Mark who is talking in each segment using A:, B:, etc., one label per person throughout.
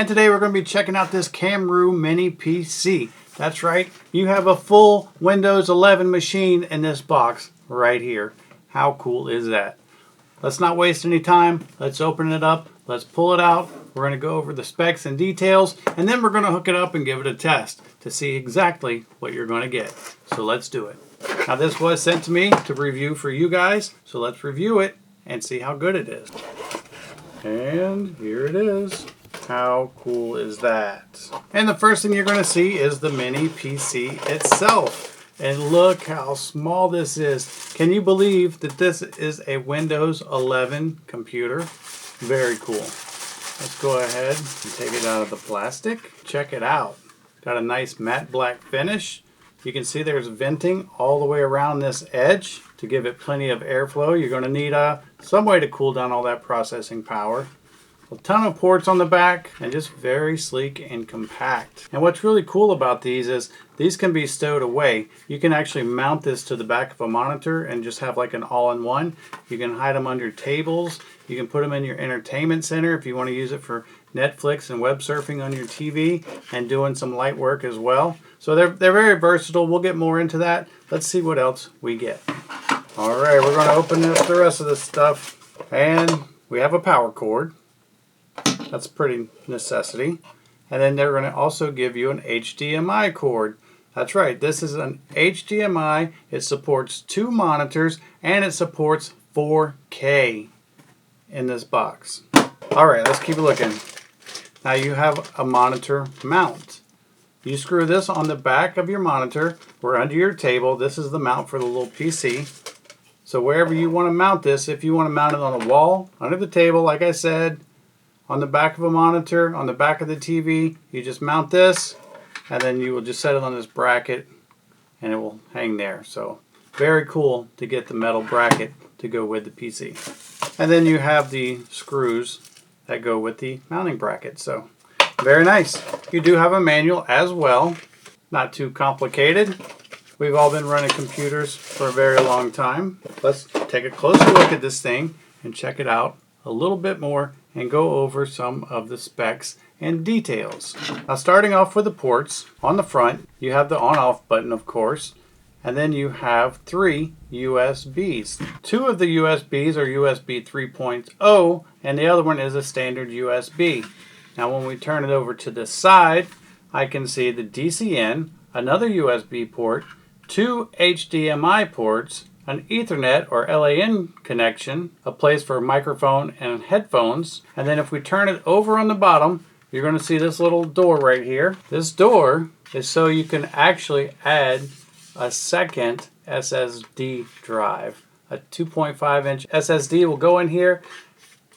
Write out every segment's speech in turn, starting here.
A: and today we're going to be checking out this KAMRUI mini PC. That's right, you have a full Windows 11 machine in this box right here. How cool is that? Let's not waste any time. Let's open it up. Let's pull it out. We're going to go over the specs and details, and then we're going to hook it up and give it a test to see exactly what you're going to get. So let's do it. Now this was sent to me to review for you guys, so let's review it and see how good it is. And here it is. How cool is that? And the first thing you're going to see is the mini PC itself. And look how small this is. Can you believe that this is a Windows 11 computer? Very cool. Let's go ahead and take it out of the plastic. Check it out. Got a nice matte black finish. You can see there's venting all the way around this edge to give it plenty of airflow. You're going to need some way to cool down all that processing power. A ton of ports on the back and just very sleek and compact. And what's really cool about these is these can be stowed away. You can actually mount this to the back of a monitor and just have like an all-in-one. You can hide them under tables. You can put them in your entertainment center if you want to use it for Netflix and web surfing on your TV and doing some light work as well. So they're very versatile. We'll get more into that. Let's see what else we get. All right, we're going to open up the rest of this stuff. And we have a power cord. That's a pretty necessity. And then they're going to also give you an HDMI cord. That's right, this is an HDMI. It supports 2 monitors and it supports 4K in this box. Alright, let's keep looking. Now you have a monitor mount. You screw this on the back of your monitor or under your table. This is the mount for the little PC. So wherever you want to mount this, if you want to mount it on a wall, under the table, like I said, on the back of a monitor, on the back of the TV, you just mount this and then you will just set it on this bracket and it will hang there. So very cool to get the metal bracket to go with the PC. And then you have the screws that go with the mounting bracket. So very nice. You do have a manual as well. Not too complicated. We've all been running computers for a very long time. Let's take a closer look at this thing and check it out a little bit more and go over some of the specs and details. Now starting off with the ports, on the front you have the on-off button, of course, and then you have 3 USBs. 2 of the USBs are USB 3.0 and the other one is a standard USB. Now when we turn it over to the side, I can see the DCN, another USB port, 2 HDMI ports, an Ethernet or LAN connection, a place for a microphone and headphones. And then if we turn it over on the bottom, you're going to see this little door right here. This door is so you can actually add a second SSD drive. A 2.5-inch SSD will go in here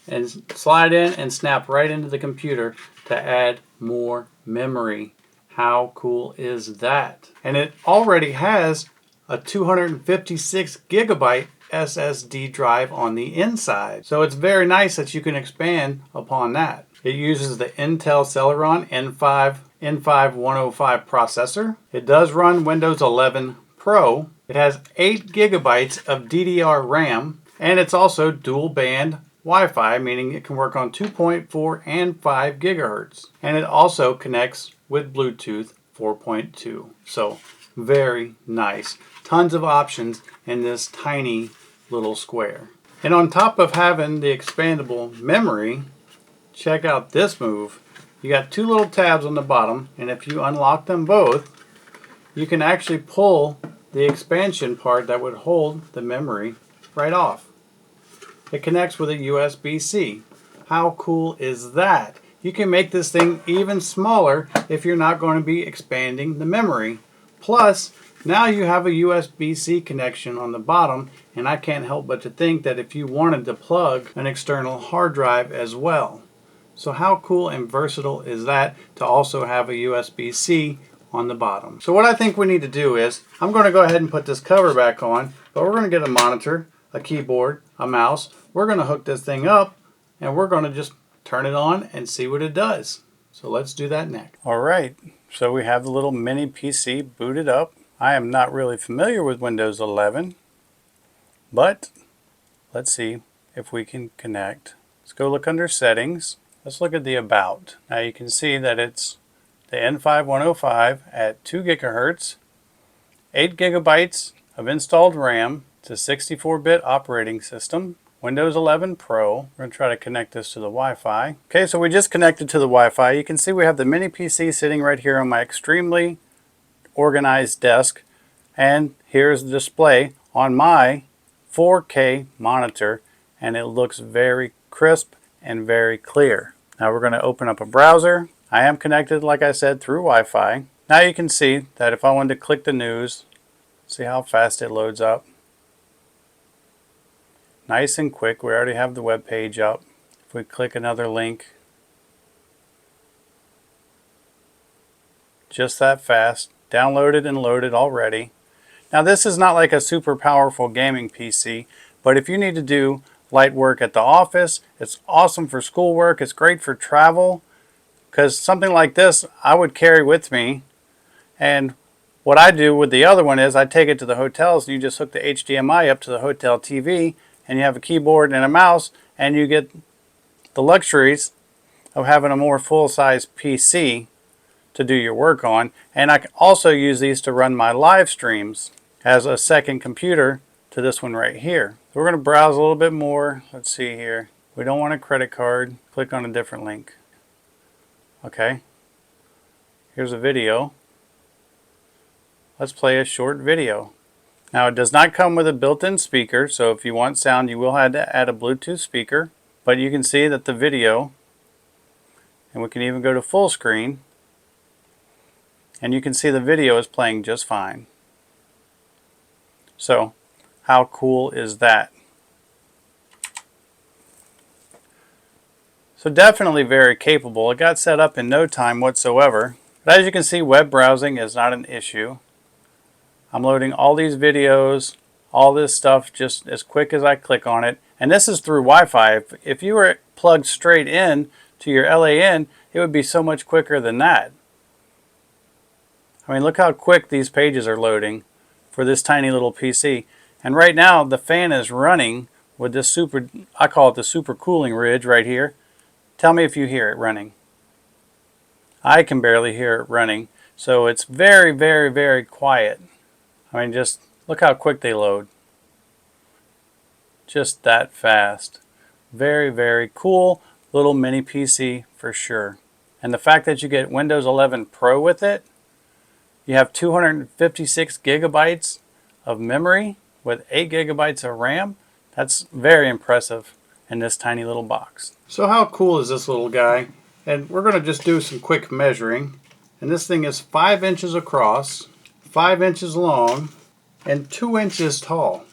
A: and slide in and snap right into the computer to add more memory. How cool is that? And it already has a 256 gigabyte SSD drive on the inside. So it's very nice that you can expand upon that. It uses the Intel Celeron N5105 processor. It does run Windows 11 Pro. It has 8 gigabytes of DDR RAM, and it's also dual band Wi-Fi, meaning it can work on 2.4 and 5 gigahertz. And it also connects with Bluetooth 4.2. So very nice. Tons of options in this tiny little square. And on top of having the expandable memory, check out this move. You got 2 little tabs on the bottom, and if you unlock them both, you can actually pull the expansion part that would hold the memory right off. It connects with a USB-C. How cool is that? You can make this thing even smaller if you're not going to be expanding the memory. Plus, now you have a USB-C connection on the bottom, and I can't help but to think that if you wanted to plug an external hard drive as well. So how cool and versatile is that to also have a USB-C on the bottom. So what I think we need to do is, I'm going to go ahead and put this cover back on, but we're going to get a monitor, a keyboard, a mouse. We're going to hook this thing up, and we're going to just turn it on and see what it does. So let's do that next. Alright, so we have the little mini PC booted up. I am not really familiar with Windows 11, but let's see if we can connect. Let's go look under settings. let's look at the about. Now you can see that it's the N5105 at 2 gigahertz, 8 gigabytes of installed RAM. It's a 64-bit operating system, Windows 11 Pro. We're going to try to connect this to the Wi-Fi. Okay, so we just connected to the Wi-Fi. You can see we have the mini PC sitting right here on my extremely organized desk, and here's the display on my 4K monitor, and it looks very crisp and very clear. Now we're going to open up a browser. I am connected, like I said, through Wi-Fi. Now you can see that if I wanted to click the news, see how fast it loads up. Nice and quick. We already have the web page up. If we click another link, just that fast. Downloaded and loaded already. Now this is not like a super powerful gaming PC, but if you need to do light work at the office, it's awesome for schoolwork. It's great for travel, because something like this I would carry with me. And what I do with the other one is I take it to the hotels, and you just hook the HDMI up to the hotel TV, and you have a keyboard and a mouse, and you get the luxuries of having a more full-size PC to do your work on. And I can also use these to run my live streams as a second computer to this one right here. So we're going to browse a little bit more. Let's see here. We don't want a credit card. Click on a different link. Okay. Here's a video. Let's play a short video. Now it does not come with a built-in speaker, so if you want sound you will have to add a Bluetooth speaker, but you can see that the video, and we can even go to full screen, and you can see the video is playing just fine. So how cool is that? So definitely very capable. It got set up in no time whatsoever, but as you can see, web browsing is not an issue. I'm loading all these videos, all this stuff just as quick as I click on it. And this is through Wi-Fi. If you were plugged straight in to your LAN, it would be so much quicker than that. I mean, look how quick these pages are loading for this tiny little PC. And right now, the fan is running with this super, I call it the super cooling ridge right here. Tell me if you hear it running. I can barely hear it running. So it's very, very, very quiet. I mean, just look how quick they load. Just that fast. Very, very cool little mini PC for sure. And the fact that you get Windows 11 Pro with it, you have 256 gigabytes of memory with 8 gigabytes of RAM. That's very impressive in this tiny little box. So how cool is this little guy? And we're going to just do some quick measuring. And this thing is 5 inches across, 5 inches long, and 2 inches tall.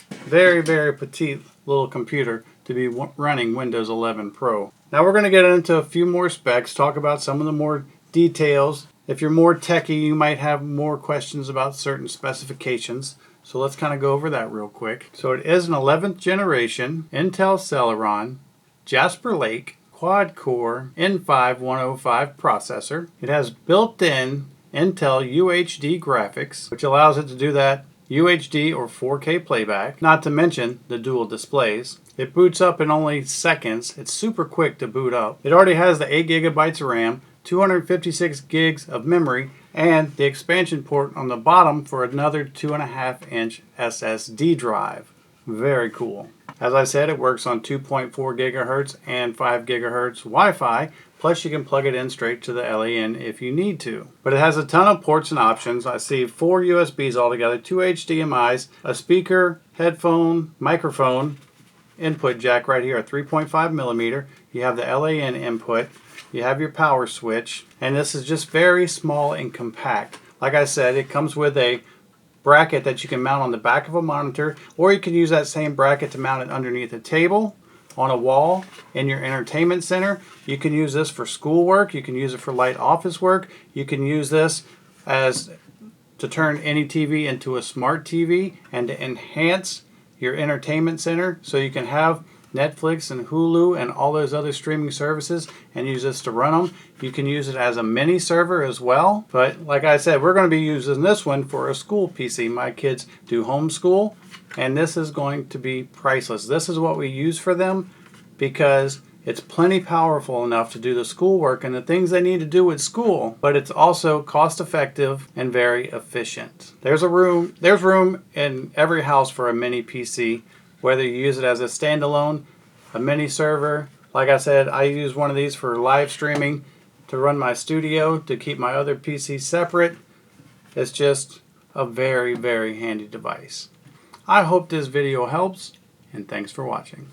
A: Very, very petite little computer to be running Windows 11 Pro. Now we're going to get into a few more specs, talk about some of the more details. If you're more techie, you might have more questions about certain specifications. So let's kind of go over that real quick. So it is an 11th generation Intel Celeron Jasper Lake quad-core N5105 processor. It has built-in Intel UHD graphics, which allows it to do that UHD or 4K playback, not to mention the dual displays. It boots up in only seconds. It's super quick to boot up. It already has the 8 gigabytes of RAM, 256 gigs of memory, and the expansion port on the bottom for another 2.5-inch SSD drive. Very cool. As I said, it works on 2.4 gigahertz and 5 gigahertz Wi-Fi, plus you can plug it in straight to the LAN if you need to. But it has a ton of ports and options. I see 4 USBs altogether, 2 HDMIs, a speaker, headphone, microphone, input jack right here, a 3.5 millimeter. You have the LAN input. You have your power switch, and this is just very small and compact. Like I said, it comes with a bracket that you can mount on the back of a monitor, or you can use that same bracket to mount it underneath a table, on a wall, in your entertainment center. You can use this for schoolwork. You can use it for light office work. You can use this as to turn any TV into a smart TV and to enhance your entertainment center, so you can have Netflix and Hulu and all those other streaming services and use this to run them. You can use it as a mini server as well. But like I said, we're going to be using this one for a school PC. My kids do homeschool, and this is going to be priceless. This is what we use for them, because It's plenty powerful enough to do the schoolwork and the things they need to do at school, but it's also cost effective and very efficient. There's room in every house for a mini PC, whether you use it as a standalone, a mini server. Like I said, I use one of these for live streaming to run my studio, to keep my other PC separate. It's just a very, very handy device. I hope this video helps, and thanks for watching.